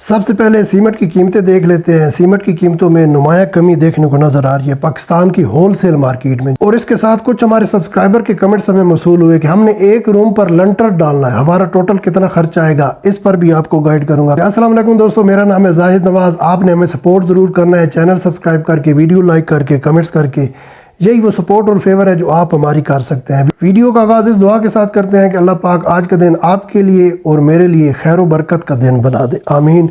سب سے پہلے سیمنٹ کی قیمتیں دیکھ لیتے ہیں۔ سیمنٹ کی قیمتوں میں نمایاں کمی دیکھنے کو نظر آ رہی ہے پاکستان کی ہول سیل مارکیٹ میں، اور اس کے ساتھ کچھ ہمارے سبسکرائبر کے کمنٹس ہمیں موصول ہوئے کہ ہم نے ایک روم پر لنٹر ڈالنا ہے، ہمارا ٹوٹل کتنا خرچ آئے گا، اس پر بھی آپ کو گائیڈ کروں گا۔ السلام علیکم دوستو، میرا نام ہے زاہد نواز۔ آپ نے ہمیں سپورٹ ضرور کرنا ہے، چینل سبسکرائب کر کے، ویڈیو لائک کر کے، کمنٹس کر کے، یہی وہ سپورٹ اور فیور ہے جو آپ ہماری کر سکتے ہیں۔ ویڈیو کا آغاز اس دعا کے ساتھ کرتے ہیں کہ اللہ پاک آج کا دن آپ کے لیے اور میرے لیے خیر و برکت کا دن بنا دے، آمین۔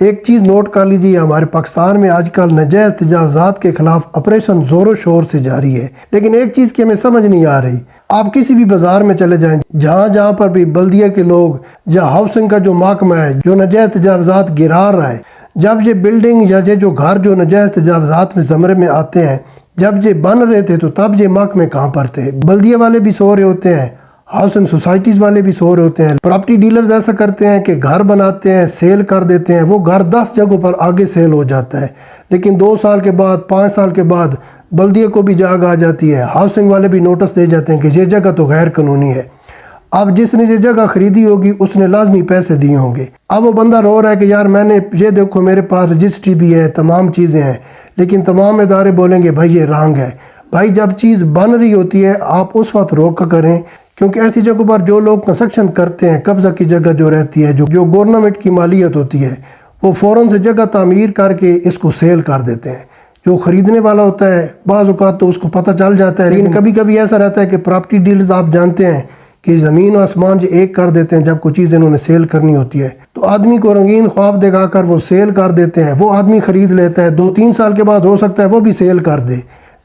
ایک چیز نوٹ کر لیجیے، ہمارے پاکستان میں آج کل ناجائز تجاوزات کے خلاف آپریشن زور و شور سے جاری ہے، لیکن ایک چیز کی ہمیں سمجھ نہیں آ رہی۔ آپ کسی بھی بازار میں چلے جائیں، جہاں پر بھی بلدیہ کے لوگ یا ہاؤسنگ کا جو محکمہ ہے جو ناجائز تجاوزات گرا رہا ہے، جب یہ بلڈنگ یا یہ جو گھر جو ناجائز تجاوزات میں زمرے میں آتے ہیں، جب یہ بن رہے تھے تو تب یہ محکمے کہاں پر تھے؟ بلدیہ والے بھی سو رہے ہوتے ہیں، ہاؤسنگ سوسائٹیز والے بھی سو رہے ہوتے ہیں۔ پراپرٹی ڈیلرز ایسا کرتے ہیں کہ گھر بناتے ہیں، سیل کر دیتے ہیں، وہ گھر 10 جگہوں پر آگے سیل ہو جاتا ہے، لیکن 2 سال کے بعد 5 سال کے بعد بلدیہ کو بھی جاگ آ جاتی ہے، ہاؤسنگ والے بھی نوٹس دے جاتے ہیں کہ یہ جگہ تو غیر قانونی ہے۔ اب جس نے یہ جگہ خریدی ہوگی اس نے لازمی پیسے دیے ہوں گے۔ اب وہ بندہ رو رہا ہے کہ یار میں نے یہ دیکھو میرے پاس رجسٹری بھی ہے، تمام چیزیں ہیں، لیکن تمام ادارے بولیں گے بھائی یہ رانگ ہے۔ بھائی جب چیز بن رہی ہوتی ہے آپ اس وقت روک کریں، کیونکہ ایسی جگہوں پر جو لوگ کنسٹرکشن کرتے ہیں، قبضہ کی جگہ جو رہتی ہے، جو گورنمنٹ کی مالیت ہوتی ہے، وہ فوراً سے جگہ تعمیر کر کے اس کو سیل کر دیتے ہیں۔ جو خریدنے والا ہوتا ہے بعض اوقات تو اس کو پتہ چل جاتا ہے، لیکن کبھی کبھی ایسا رہتا ہے کہ پراپرٹی ڈیلرز آپ جانتے ہیں کہ زمین و آسمان جو ایک کر دیتے ہیں جب کوئی چیز انہوں نے سیل کرنی ہوتی ہے، تو آدمی کو رنگین خواب دکھا کر وہ سیل کر دیتے ہیں۔ وہ آدمی خرید لیتا ہے، 2-3 سال کے بعد ہو سکتا ہے وہ بھی سیل کر دے،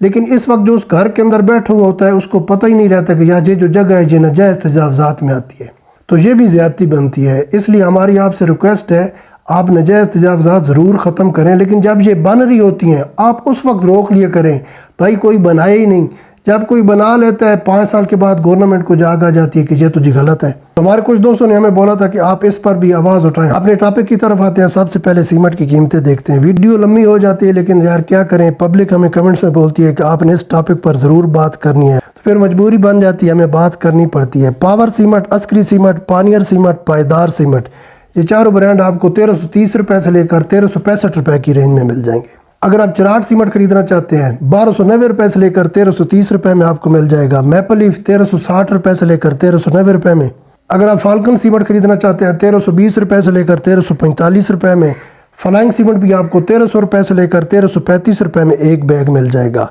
لیکن اس وقت جو اس گھر کے اندر بیٹھا ہوا ہوتا ہے اس کو پتہ ہی نہیں رہتا کہ یہ جو جگہ ہے یہ ناجائز تجاوزات میں آتی ہے، تو یہ بھی زیادتی بنتی ہے۔ اس لیے ہماری آپ سے ریکویسٹ ہے آپ ناجائز تجاوزات ضرور ختم کریں، لیکن جب یہ بن رہی ہوتی ہیں آپ اس وقت روک لیا کریں۔ بھائی کوئی بنائے ہی نہیں، جب کوئی بنا لیتا ہے 5 سال کے بعد گورنمنٹ کو جاگ آ جاتی ہے کہ یہ تو جی غلط ہے۔ ہمارے کچھ دوستوں نے ہمیں بولا تھا کہ آپ اس پر بھی آواز اٹھائیں۔ اپنے ٹاپک کی طرف آتے ہیں، سب سے پہلے سیمنٹ کی قیمتیں دیکھتے ہیں۔ ویڈیو لمبی ہو جاتی ہے لیکن یار کیا کریں، پبلک ہمیں کمنٹس میں بولتی ہے کہ آپ نے اس ٹاپک پر ضرور بات کرنی ہے، تو پھر مجبوری بن جاتی ہے، ہمیں بات کرنی پڑتی ہے۔ پاور سیمنٹ، عسکری سیمنٹ، پانیئر سیمنٹ، پائیدار سیمنٹ، یہ چاروں برانڈ آپ کو 1330 روپے سے لے کر 1365 روپے کی رینج میں مل جائیں گے۔ اگر آپ چراٹ سیمنٹ خریدنا چاہتے ہیں 1290 روپے سے لے کر 1330 روپے میں آپ کو مل جائے گا۔ میپل لیف 1360 روپے سے لے کر 1390 روپے میں۔ اگر آپ فالکن سیمنٹ خریدنا چاہتے ہیں 1320 روپے سے لے کر 1345 روپے میں۔ فلائنگ سیمنٹ بھی آپ کو 1300 روپے سے لے کر 1335 روپے میں ایک بیگ مل جائے گا۔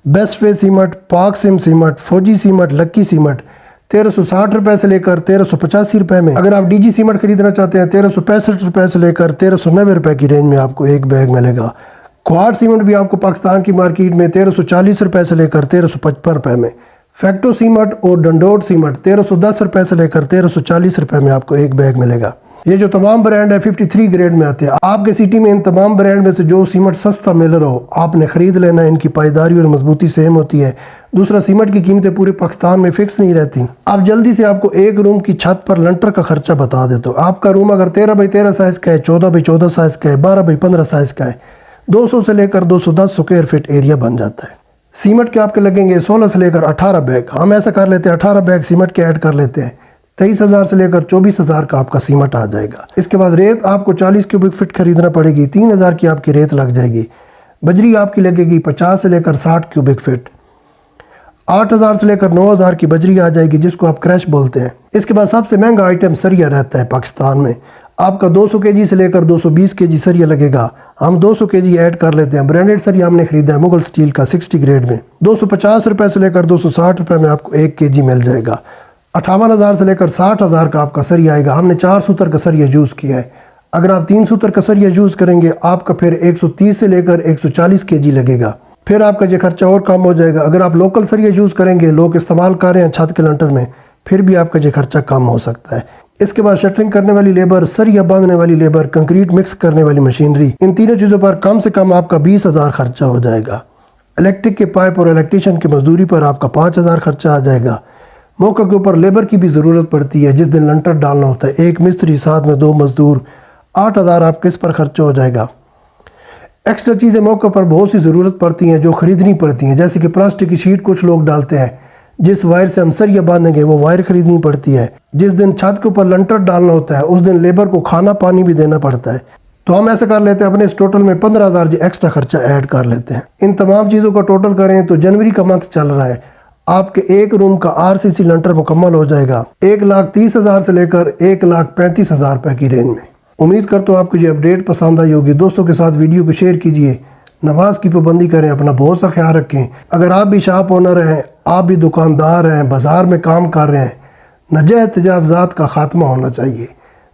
بیسٹ وے سیمنٹ، پاک سم سیمنٹ، فوجی سیمنٹ، لکی سیمنٹ 1360 روپے سے لے کر 1385 روپے میں۔ اگر آپ ڈی جی سیمنٹ خریدنا چاہتے ہیں 1365 روپے سے لے کر 1390 روپے کی رینج میں آپ کو ایک بیگ ملے گا۔ کوارٹ سیمنٹ بھی آپ کو پاکستان کی مارکیٹ میں 1340 روپے سے لے کر 1355 روپے میں۔ فیکٹو سیمنٹ اور ڈنڈوٹ سیمنٹ 1310 روپے سے لے کر 1340 روپے میں آپ کو ایک بیگ ملے گا۔ یہ جو تمام برانڈ ہے 53 گریڈ میں آتے ہیں۔ آپ کے سٹی میں ان تمام برانڈ میں سے جو سیمنٹ سستا مل رہا ہو آپ نے خرید لینا ہے، ان کی پائیداری اور مضبوطی سیم ہوتی ہے۔ دوسرا، سیمنٹ کی قیمتیں پورے پاکستان میں فکس نہیں رہتی۔ اب جلدی سے آپ کو ایک روم کی چھت پر لنٹر کا خرچہ بتا دیتا ہوں۔ آپ کا روم اگر 13x13 سائز کا ہے، 14x14 سائز کا ہے، 12x15 سائز کا ہے، 200 سے لے کر 210 سکوائر فٹ ایریا بن جاتا ہے۔ سیمنٹ کے آپ کے لگیں گے 16 سے لے کر 18 بیگ۔ ہم ایسا کر لیتے ہیں 18 بیگ سیمنٹ کے ایڈ کر لیتے ہیں، 23,000 سے لے کر 24,000 کا آپ کا سیمنٹ آ جائے گا۔ اس کے بعد ریت آپ کو 40 کیوبک فٹ خریدنا پڑے گی، 3,000 کی آپ کی ریت لگ جائے گی۔ بجری آپ کی لگے گی 50 سے لے کر 60 کیوبک فٹ، 8,000 سے لے کر 9,000 کی بجری آ جائے گی جس کو آپ کریش بولتے ہیں۔ اس کے بعد سب سے مہنگا آئٹم سریا رہتا ہے پاکستان میں۔ آپ کا 200 کے جی سے لے کر 220 کے جی سریا لگے گا۔ ہم 200 کے جی ایڈ کر لیتے ہیں۔ برانڈڈ سریا ہم نے خریدا ہے مغل سٹیل کا 60 گریڈ میں، 250 روپے سے لے کر 260 روپے میں آپ کو 1 کے جی مل جائے گا۔ 58,000 سے لے کر 60,000 کا آپ کا سریا آئے گا۔ ہم نے 4 سوتر کا سریا یوز کیا ہے۔ اگر آپ 3 سوتر کا سریا یوز کریں گے آپ کا پھر 130 سے لے کر 140 کے جی لگے گا، پھر آپ کا یہ خرچہ اور کم ہو جائے گا۔ اگر آپ لوکل سریا یوز کریں گے، لوگ استعمال کر رہے ہیں چھت کے لنٹر میں، پھر بھی آپ کا یہ خرچہ کم ہو سکتا ہے۔ اس کے بعد شٹرنگ کرنے والی لیبر، سریا باندھنے والی لیبر، کنکریٹ مکس کرنے والی مشینری، ان تینوں چیزوں پر کم سے کم آپ کا 20,000 خرچہ ہو جائے گا۔ الیکٹرک کے پائپ اور الیکٹریشین کی مزدوری پر آپ کا 5,000 خرچہ آ جائے گا۔ موقع کے اوپر لیبر کی بھی ضرورت پڑتی ہے، جس دن لنٹر ڈالنا ہوتا ہے، 1 مستری ساتھ میں 2 مزدور، 8,000 آپ کے اس پر خرچہ ہو جائے گا۔ ایکسٹرا چیزیں موقع پر بہت سی ضرورت پڑتی ہیں جو خریدنی پڑتی ہیں، جیسے کہ پلاسٹک کی شیٹ کچھ لوگ ڈالتے ہیں، جس وائر سے ہم سریا باندھیں گے وہ وائر خریدنی پڑتی ہے۔ جس دن چھت کے اوپر لنٹر ڈالنا ہوتا ہے اس دن لیبر کو کھانا پانی بھی دینا پڑتا ہے۔ تو ہم ایسا کر لیتے ہیں اپنے اس ٹوٹل میں 15,000 جو ایکسٹرا خرچہ ایڈ کر لیتے ہیں. ان تمام چیزوں کا ٹوٹل کریں تو جنوری کا منتھ چل رہا ہے, آپ کے ایک روم کا RCC لنٹر مکمل ہو جائے گا 1,30,000 سے لے کر 1,35,000 روپے کی رینج میں. امید کرتا ہوں آپ کو یہ اپڈیٹ پسند آئی ہوگی. دوستوں کے ساتھ ویڈیو کو شیئر کیجئے, نماز کی پابندی کریں, اپنا بہت سا خیال رکھیں. اگر آپ بھی شاپ اونر ہیں, آپ بھی دکاندار ہیں, بازار میں کام کر رہے ہیں, ناجائز تجاوزات کا خاتمہ ہونا چاہیے.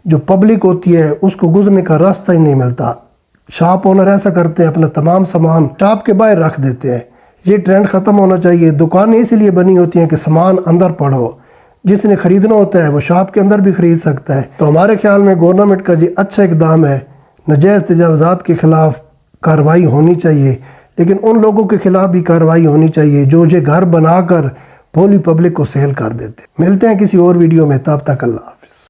جو پبلک ہوتی ہے اس کو گزرنے کا راستہ ہی نہیں ملتا. شاپ اونر ایسا کرتے ہیں, اپنا تمام سامان شاپ کے باہر رکھ دیتے ہیں. یہ ٹرینڈ ختم ہونا چاہیے. دکانیں اسی لیے بنی ہوتی ہیں کہ سامان اندر پڑھو, جس نے خریدنا ہوتا ہے وہ شاپ کے اندر بھی خرید سکتا ہے. تو ہمارے خیال میں گورنمنٹ کا یہ اچھا اقدام ہے. ناجائز تجاوزات کے خلاف کارروائی ہونی چاہیے, لیکن ان لوگوں کے خلاف بھی کارروائی ہونی چاہیے جو یہ گھر بنا کر پولی پبلک کو سیل کر دیتے. ملتے ہیں کسی اور ویڈیو میں, تب تک اللہ.